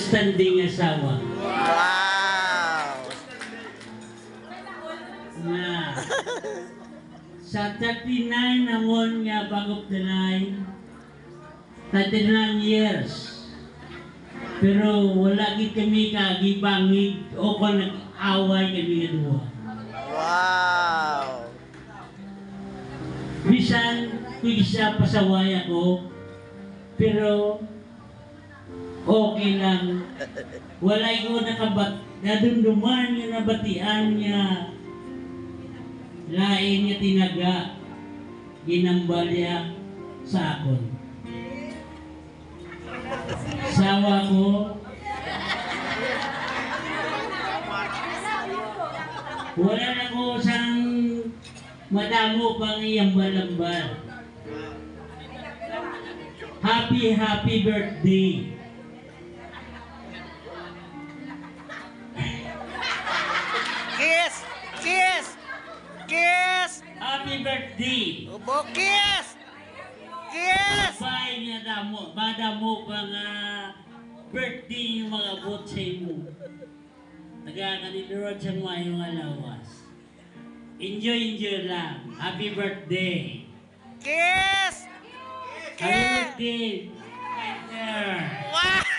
outstanding asawa. Wow! Na sa 39 namon nga bagop dinay 39 years. Pero wala gid kami kagibangig o kung nag-away kami nga duha. Wow! Bisan kung siya pasaway ako, pero okay lang. Wala ko nadumduman nga nabatian niya. Lain niya tinaga, ginambal niya sa akon. Sawa ko, wala na ko sang madamo pang iyang balambal. Happy birthday. Kiss! Kiss! Kiss! Happy birthday. Ubo, kiss! Kiss! Bye niya damo. Madamo pang birthday yung mga botsay mo. Nagkakanilurod sa mga yung alawas. Enjoy lang. Happy birthday. Kiss! Happy birthday. Right there. Wow!